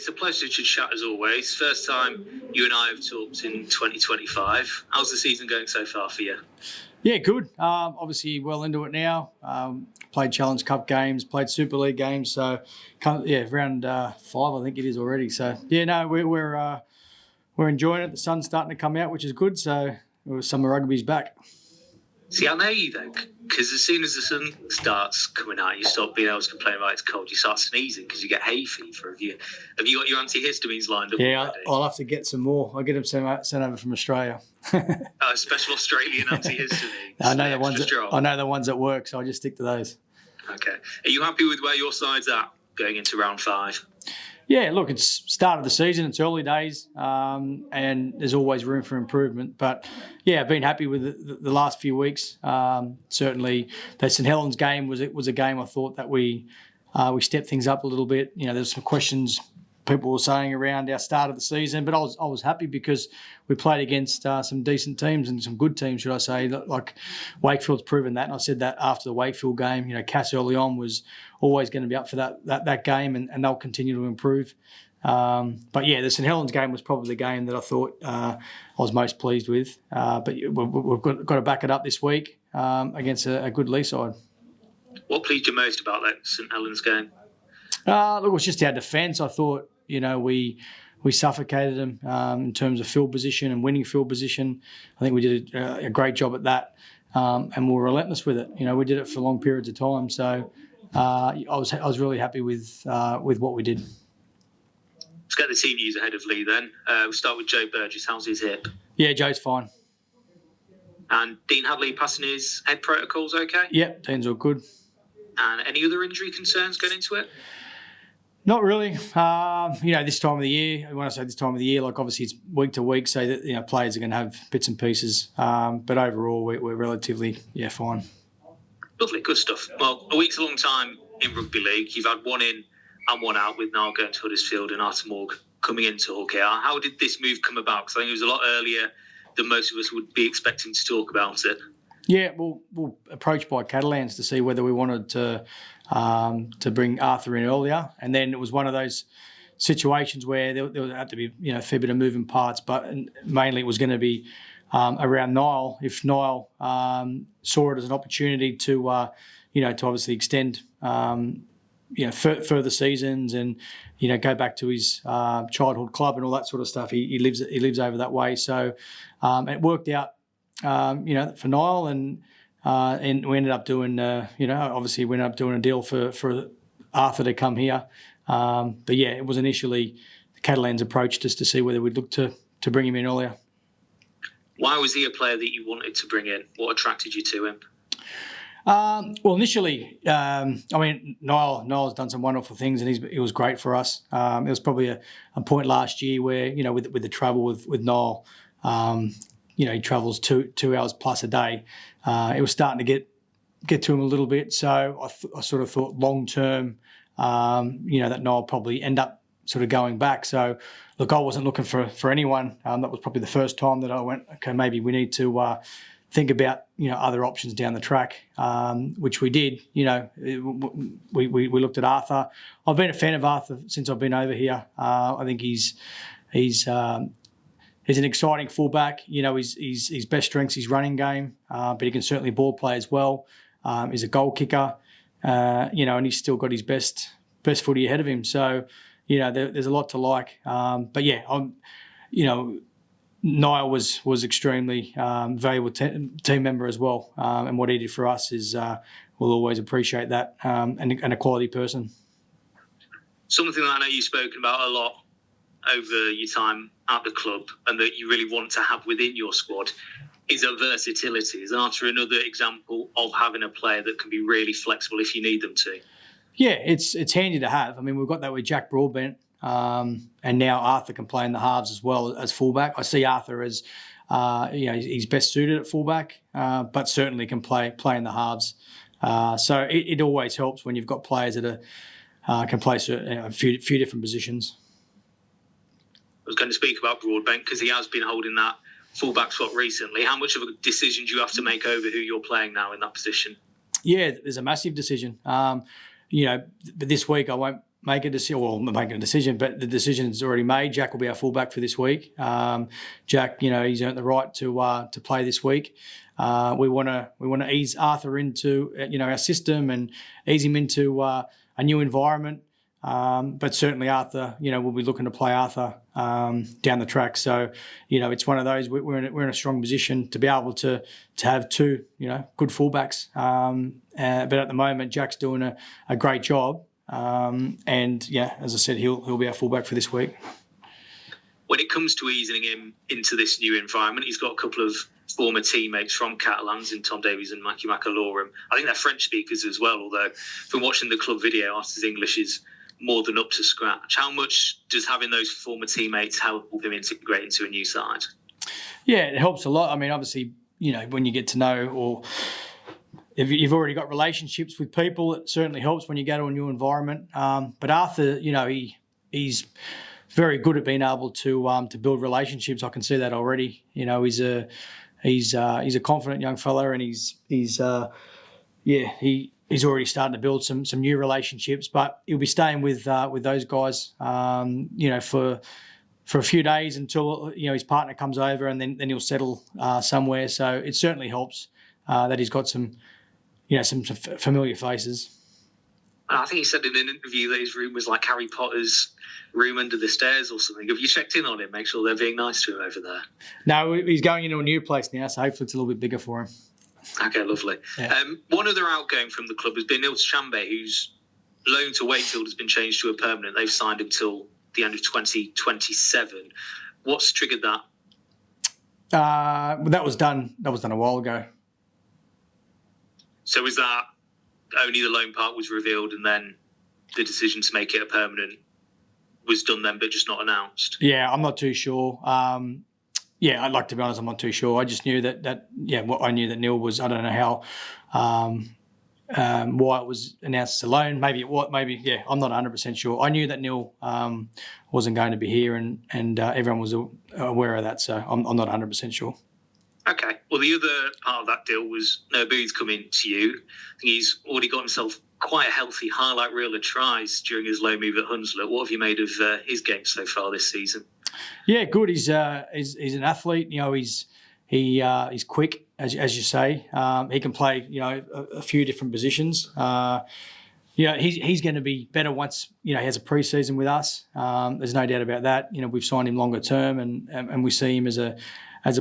it's a pleasure to chat as always. First time you and I have talked in 2025. How's the season going so far for you? Yeah, good. Obviously, well into it now. Played Challenge Cup games, played Super League games. So, round 5, I think it is already. So, yeah, no, we're enjoying it. The sun's starting to come out, which is good. So, summer rugby's back. See, I know you though, because as soon as the sun starts coming out, you stop being able to complain about it's cold. You start sneezing because you get hay fever. Have you got your antihistamines lined up? Yeah, I'll have to get some more. I'll get them sent over from Australia. Special Australian antihistamines. I know the ones that work, so I just stick to those. Okay. Are you happy with where your side's at going into round 5? Yeah, look, it's start of the season. It's early days, and there's always room for improvement. But, yeah, I've been happy with the last few weeks. Certainly, the St Helens game was a game I thought that we stepped things up a little bit. You know, there's some questions people were saying around our start of the season, but I was happy because we played against some decent teams and some good teams, should I say. Like Wakefield's proven that, and I said that after the Wakefield game. You know, Cass early on was always going to be up for that game, and they'll continue to improve. But yeah, the St Helens game was probably the game that I thought I was most pleased with. But we've got to back it up this week against a good Leigh side. What pleased you most about that St Helens game? Look, it was just our defence. I thought, you know, we suffocated them in terms of field position and winning field position. I think we did a great job at that, and we were relentless with it. You know, we did it for long periods of time. So I was really happy with what we did. Let's get the team news ahead of Leigh then. We'll start with Joe Burgess. How's his hip? Yeah, Joe's fine. And Dean Hadley passing his head protocols okay? Yep, Dean's all good. And any other injury concerns going into it? Not really. You know, this time of the year, when I say this time of the year, like obviously it's week to week, so that, you know, players are going to have bits and pieces. But overall, we're relatively, fine. Lovely, good stuff. Well, a week's a long time in rugby league. You've had one in and one out with Niall going to Huddersfield and Arthur Morg coming into Hull KR. How did this move come about? Because I think it was a lot earlier than most of us would be expecting to talk about it. Yeah, we're approached by Catalans to see whether we wanted to bring Arthur in earlier, and then it was one of those situations where there had to be, you know, a fair bit of moving parts, but mainly it was going to be around Niall. If Niall saw it as an opportunity to obviously extend, further seasons and, you know, go back to his childhood club and all that sort of stuff. He lives over that way, so it worked out. For Niall, and we ended up doing, obviously we ended up doing a deal for Arthur to come here. But yeah, it was initially the Catalans approached us to see whether we'd look to bring him in earlier. Why was he a player that you wanted to bring in? What attracted you to him? Well, initially, Niall's done some wonderful things, and he was great for us. It was probably a point last year where, you know, with the travel with Niall, he travels 2 hours plus a day. It was starting to get to him a little bit. So I sort of thought long term, that Niall probably end up sort of going back. So look, I wasn't looking for anyone. That was probably the first time that I went, okay, maybe we need to think about, other options down the track, which we did. We looked at Arthur. I've been a fan of Arthur since I've been over here. I think he's an exciting fullback. His best strength's his running game, but he can certainly ball play as well. He's a goal kicker, and he's still got his best footy ahead of him. So, there's a lot to like. But yeah, Niall was extremely valuable team member as well, and what he did for us is we'll always appreciate that, and a quality person. Something that I know you've spoken about a lot over your time at the club and that you really want to have within your squad is a versatility. Is Arthur another example of having a player that can be really flexible if you need them to? Yeah, it's handy to have. I mean, we've got that with Jack Broadbent, and now Arthur can play in the halves as well as fullback. I see Arthur as, he's best suited at fullback, but certainly can play in the halves. So it always helps when you've got players that can play a few different positions. I was going to speak about Broadbent because he has been holding that fullback spot recently. How much of a decision do you have to make over who you're playing now in that position? Yeah, there's a massive decision. But this week I won't make a decision, but the decision is already made. Jack will be our fullback for this week. Jack, he's earned the right to play this week. We want to ease Arthur into our system and ease him into a new environment. But certainly Arthur, we'll be looking to play Arthur down the track. So, it's one of those, we're in a strong position to be able to have two, good fullbacks. But at the moment, Jack's doing a great job. As I said, he'll be our fullback for this week. When it comes to easing him into this new environment, he's got a couple of former teammates from Catalans in Tom Davies and Mackie McAlorum. I think they're French speakers as well, although from watching the club video, Arthur's English is more than up to scratch. How much does having those former teammates help him integrate into a new side? Yeah, it helps a lot. I mean, obviously, when you get to know, or if you've already got relationships with people, it certainly helps when you go to a new environment. But Arthur, he's very good at being able to build relationships. I can see that already. He's a confident young fella, and he's already starting to build some new relationships. But he'll be staying with those guys, for a few days until his partner comes over, and then he'll settle somewhere. So it certainly helps that he's got some familiar faces. I think he said in an interview that his room was like Harry Potter's room under the stairs or something. Have you checked in on him? Make sure they're being nice to him over there. No, he's going into a new place now, so hopefully it's a little bit bigger for him. Okay, lovely. Yeah. One other outgoing from the club has been Nils Chambe, whose loan to Wakefield has been changed to a permanent. They've signed him till the end of 2027. What's triggered that? That was done a while ago. So was that only the loan part was revealed and then the decision to make it a permanent was done then but just not announced? Yeah, I'm not too sure. I'd like to be honest, I'm not too sure. I just knew I knew that Neil was, I don't know how, why it was announced as a loan. Maybe I'm not 100% sure. I knew that Neil wasn't going to be here and everyone was aware of that, so I'm not 100% sure. Okay. Well, the other part of that deal was Noah Booth's coming to you. I think he's already got himself quite a healthy highlight reel of tries during his loan move at Hunslet. What have you made of his game so far this season? Yeah, good. He's an athlete. He's quick, as you say. He can play a few different positions. He's going to be better once he has a pre-season with us. There's no doubt about that. We've signed him longer term, and we see him as a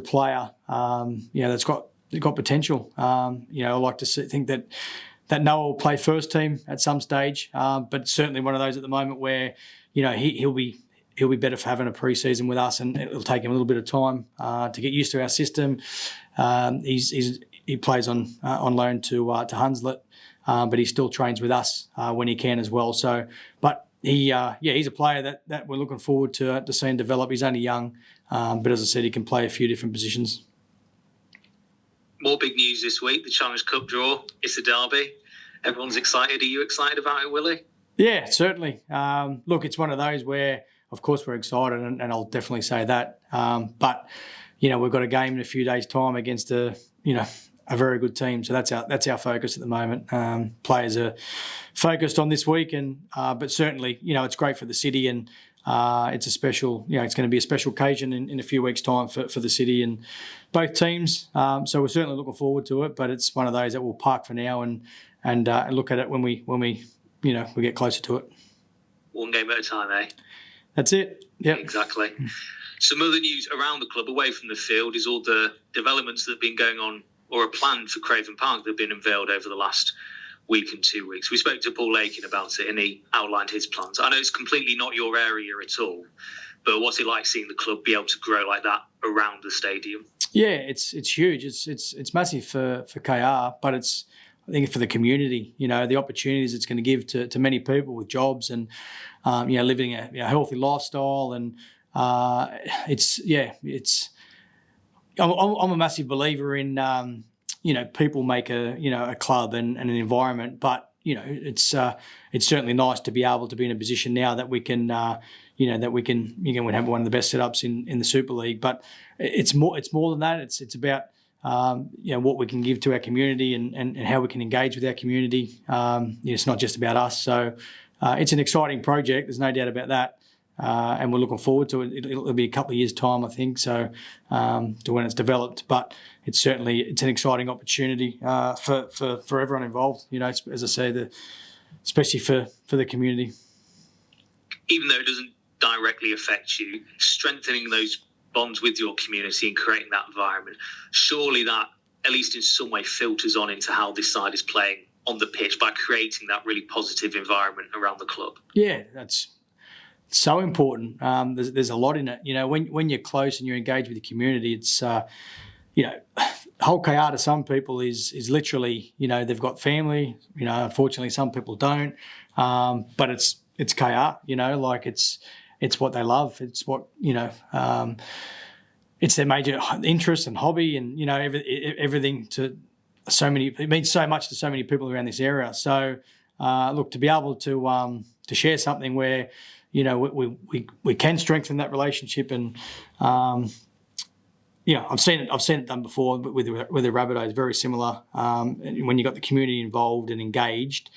player. That's got potential. I like to think that Noah will play first team at some stage, but certainly one of those at the moment where he'll be better for having a pre-season with us, and it'll take him a little bit of time to get used to our system. He plays on loan to Hunslet, but he still trains with us when he can as well. So, but he's a player that we're looking forward to seeing develop. He's only young, but as I said, he can play a few different positions. More big news this week, the Challenge Cup draw. It's a derby. Everyone's excited. Are you excited about it, Willie? Yeah, certainly. Look, it's one of those where, of course, we're excited, and I'll definitely say that. But we've got a game in a few days' time against a very good team. So that's our focus at the moment. Players are focused on this week, but certainly, it's great for the city, and it's a special, it's going to be a special occasion in a few weeks' time for the city and both teams. So we're certainly looking forward to it, but it's one of those that we'll park for now and look at it when we get closer to it. One game at a time, eh? That's it. Yeah, exactly. Some other news around the club away from the field is all the developments that have been going on or are planned for Craven Park that have been unveiled over the last week and 2 weeks. We spoke to Paul Lakin about it and he outlined his plans. I know it's completely not your area at all, but what's it like seeing the club be able to grow like that around the stadium? Yeah, it's huge. It's massive for KR, but it's, I think, for the community, the opportunities it's going to give to many people with jobs and, living a healthy lifestyle. And I'm a massive believer in, people make a club and an environment, but, it's certainly nice to be able to be in a position now that we can, that we can have one of the best setups in the Super League. But it's more than that. It's about, what we can give to our community and how we can engage with our community. It's not just about us. So it's an exciting project. There's no doubt about that. And we're looking forward to it. It'll be a couple of years' time, I think, so to when it's developed. But it's an exciting opportunity for everyone involved. As I say, especially for the community. Even though it doesn't directly affect you, strengthening those bonds with your community and creating that environment, surely that, at least in some way, filters on into how this side is playing on the pitch by creating that really positive environment around the club. Yeah, that's so important. There's a lot in it. When you're close and you're engaged with the community, it's whole KR to some people is literally, they've got family. Unfortunately, some people don't. But it's KR. It's what they love. It's what it's their major interest and hobby, and everything to so many. It means so much to so many people around this area. So, look, to be able to share something where we can strengthen that relationship, and I've seen it done before with the Rabbitohs. Very similar. When you got the community involved and engaged,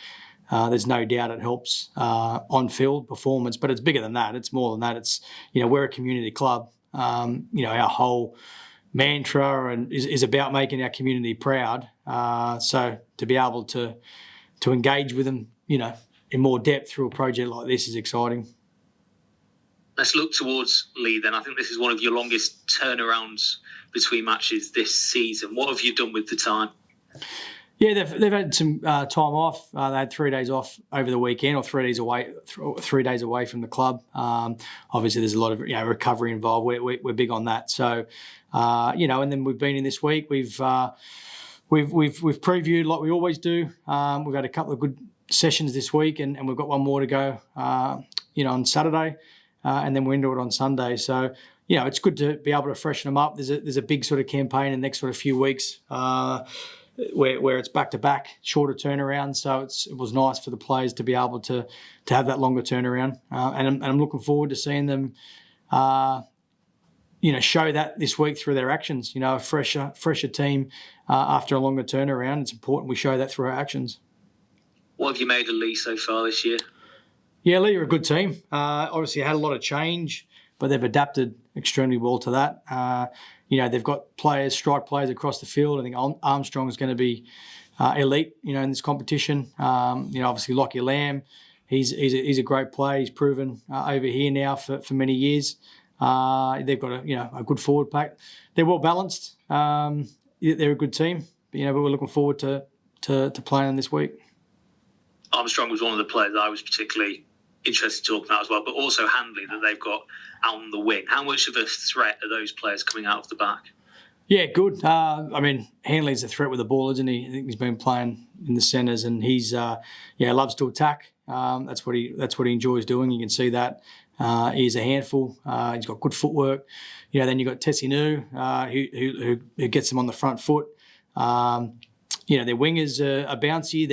there's no doubt it helps on-field performance. But it's bigger than that. It's more than that. It's we're a community club. Our whole mantra is about making our community proud. So to be able to engage with them, in more depth through a project like this is exciting. Let's look towards Leigh then. I think this is one of your longest turnarounds between matches this season. What have you done with the time? Yeah, they've had some time off. They had 3 days off over the weekend, or 3 days away, 3 days away from the club. Obviously, there's a lot of recovery involved. We're big on that. So, and then we've been in this week. We've previewed like we always do. We've had a couple of good sessions this week, and we've got one more to go. On Saturday. And then we're into it on Sunday. So, it's good to be able to freshen them up. There's a big sort of campaign in the next sort of few weeks where it's back-to-back, shorter turnaround. So it was nice for the players to be able to have that longer turnaround. And I'm looking forward to seeing them, show that this week through their actions. A fresher team after a longer turnaround. It's important we show that through our actions. What have you made of Leigh so far this year? Yeah, Leigh are a good team. Obviously, had a lot of change, but they've adapted extremely well to that. They've got strike players across the field. I think Armstrong is going to be elite, in this competition. Obviously, Lockie Lamb, he's a great player. He's proven over here now for many years. They've got a good forward pack. They're well balanced. They're a good team. But we're looking forward to playing them this week. Armstrong was one of the players I was particularly interested to talk about as well, but also Handley that they've got out on the wing. How much of a threat are those players coming out of the back? Yeah, good. Handley's a threat with the ball, isn't he? I think he's been playing in the centres, and he's loves to attack. That's what he enjoys doing. You can see that. He's a handful. He's got good footwork. Then you've got Peta Hiku, who gets them on the front foot. Their wingers are bouncy.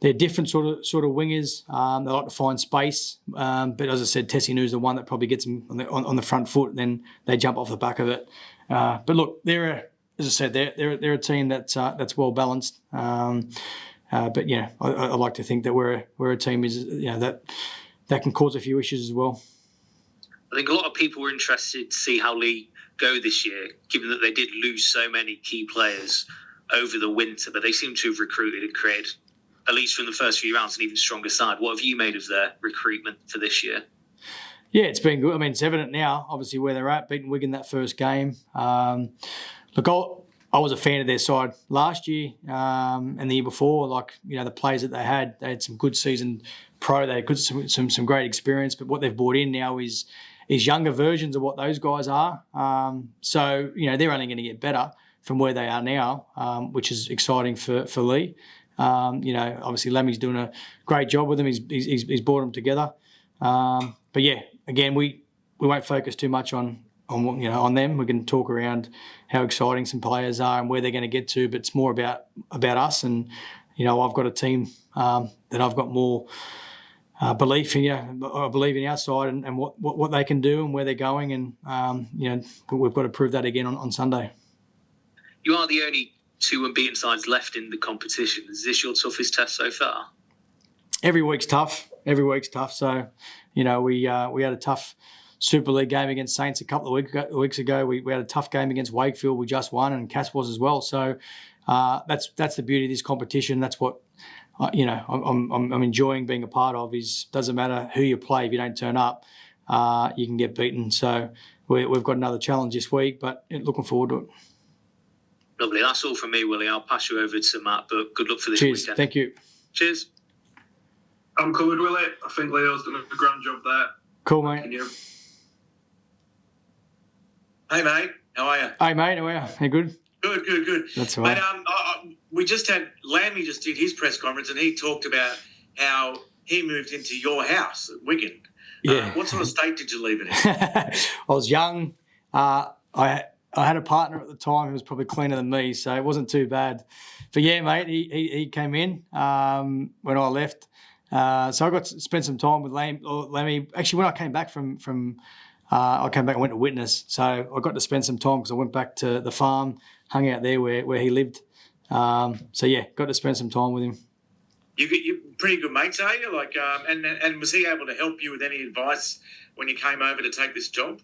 They're different sort of wingers. They like to find space, but as I said, Peta Hiku is the one that probably gets them on the front foot, and then they jump off the back of it. But look, they're a team that's well balanced. But I like to think that we're a team that can cause a few issues as well. I think a lot of people were interested to see how Leigh go this year, given that they did lose so many key players over the winter, but they seem to have recruited and created, at least from the first few rounds, an even stronger side. What have you made of their recruitment for this year? Yeah, it's been good. It's evident now, obviously, where they're at, beating Wigan that first game. Look, I was a fan of their side last year and the year before. The players that they had some good season pro. They had some great experience, but what they've brought in now is younger versions of what those guys are. So, they're only going to get better from where they are now, which is exciting for Leigh. Obviously Lemmy's doing a great job with them. He's brought them together. But yeah, again, we won't focus too much on them. We can talk around how exciting some players are and where they're going to get to, but it's more about us. And I've got a team that I've got more belief in. I believe in our side and what they can do and where they're going. And we've got to prove that again on Sunday. You are the only two unbeaten sides left in the competition. Is this your toughest test so far? every week's tough. Every week's tough. So, we had a tough Super League game against Saints a couple of weeks ago. We had a tough game against Wakefield. We just won, and Cass was as well. So that's the beauty of this competition. That's what I'm enjoying being a part of. Doesn't matter who you play, if you don't turn up, you can get beaten. So we've got another challenge this week, but looking forward to it. Lovely. That's all from me, Willie. I'll pass you over to Matt, but good luck for this Cheers. weekend. Thank you. Cheers. I'm covered, Willie. I think Leo's done a grand job there. Cool, mate. Hey, mate. How are you? Hey, mate. How are you? You good? Good. That's all right. Mate, we just had Lammy just did his press conference, and he talked about how he moved into your house at Wigan. Yeah. What sort of state did you leave it in? I was young. I had a partner at the time who was probably cleaner than me, so it wasn't too bad. But yeah, mate, he came in when I left. So I got to spend some time with Lammy. Actually, when I came back I came back and went to Witness. So I got to spend some time because I went back to the farm, hung out there where he lived. So yeah, got to spend some time with him. You're pretty good mates, are you? And was he able to help you with any advice when you came over to take this job?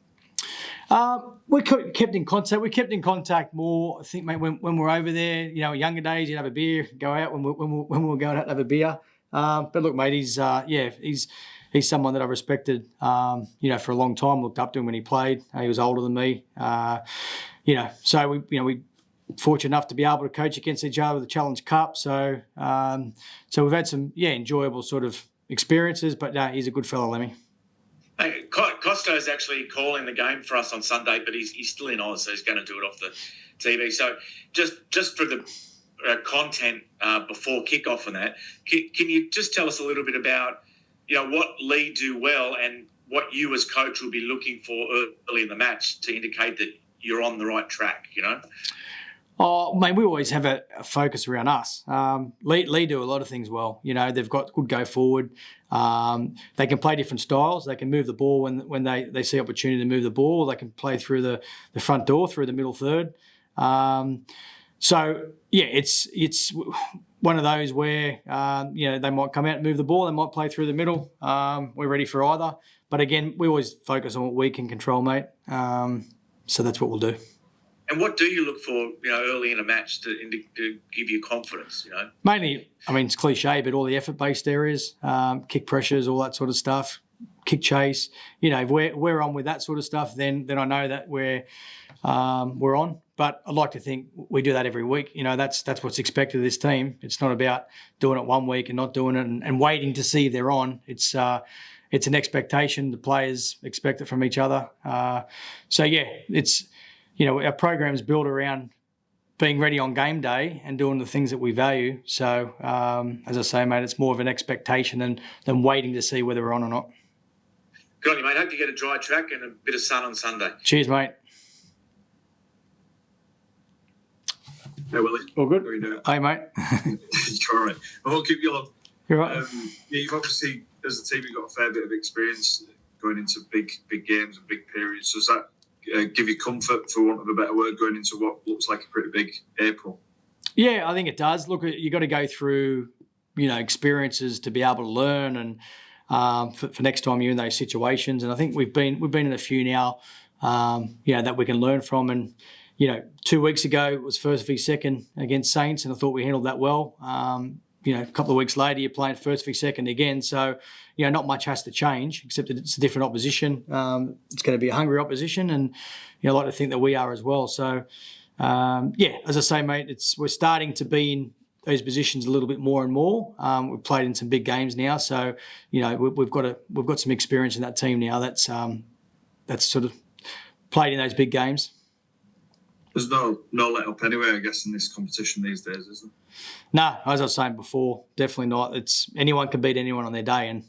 We kept in contact. We kept in contact more. I think, mate, when we were over there, younger days, you'd have a beer, go out when we were going out to have a beer. But look, mate, he's someone that I've respected, for a long time. Looked up to him when he played. He was older than me. So we fortunate enough to be able to coach against each other with the Challenge Cup. So we've had some enjoyable sort of experiences. But he's a good fellow, Lemmy. Hey, Costo's actually calling the game for us on Sunday, but he's still in Oz, so he's going to do it off the TV. So just for the content before kickoff and that, can you just tell us a little bit about what Leigh do well and what you as coach will be looking for early in the match to indicate that you're on the right track? Oh, mate, we always have a focus around us. Leigh do a lot of things well. They've got good go forward. They can play different styles. They can move the ball when they see opportunity to move the ball. They can play through the front door, through the middle third. It's one of those where they might come out and move the ball. They might play through the middle. We're ready for either. But again, we always focus on what we can control, mate. So that's what we'll do. And what do you look for, early in a match to give you confidence? Mainly, it's cliche, but all the effort-based areas, kick pressures, all that sort of stuff, kick chase. If we're on with that sort of stuff, then I know that we're on. But I'd like to think we do that every week. That's what's expected of this team. It's not about doing it one week and not doing it and waiting to see if they're on. It's an expectation. The players expect it from each other. It's. Our program's built around being ready on game day and doing the things that we value. So, as I say, mate, it's more of an expectation than waiting to see whether we're on or not. Good on you, mate. Hope you get a dry track and a bit of sun on Sunday. Cheers, mate. Hey, Willie. All good? How are you doing? Hey, mate. You're all right. I won't keep you long. You're right. You've obviously, as a team, you've got a fair bit of experience going into big games and big periods. Does that give you comfort, for want of a better word, going into what looks like a pretty big April? Yeah, I think it does. Look, you got to go through, experiences to be able to learn, and for next time you're in those situations. And I think we've been in a few now, that we can learn from. And 2 weeks ago it was first v second against Saints, and I thought we handled that well. A couple of weeks later you're playing first v second again, so not much has to change except that it's a different opposition. It's going to be a hungry opposition, and I like to think that we are as well. So as I say, mate, we're starting to be in those positions a little bit more and more. We've played in some big games now, so we've got some experience in that team now. That's sort of played in those big games. There's no let up anyway, I guess, in this competition these days, is there? No, as I was saying before, definitely not. Anyone can beat anyone on their day, and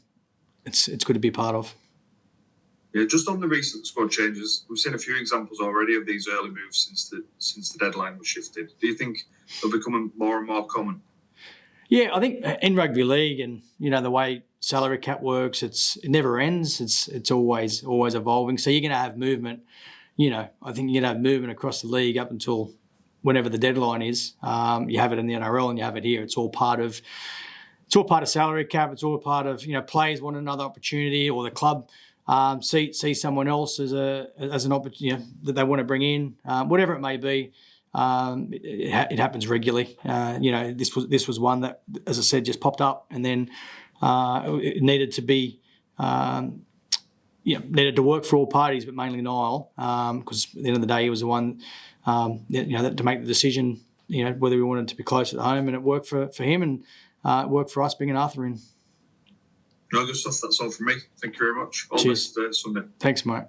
it's good to be part of. Yeah, just on the recent squad changes, we've seen a few examples already of these early moves since the deadline was shifted. Do you think they're becoming more and more common? Yeah, I think in rugby league and the way salary cap works, it never ends. It's always evolving. So you're going to have movement. I think you're going to have movement across the league up until whenever the deadline is. You have it in the NRL and you have it here. It's all part of it's all part of salary cap. It's all part of players want another opportunity, or the club see someone else as an opportunity that they want to bring in, whatever it may be. It happens regularly. This was one that, as I said, just popped up, and then it needed to be. Needed to work for all parties, but mainly Niall, because at the end of the day, he was the one, to make the decision, whether we wanted to be close at home, and it worked for him, and it worked for us bringing Arthur in. No, good stuff. That's all from me. Thank you very much. All Cheers. best Sunday. Thanks, mate.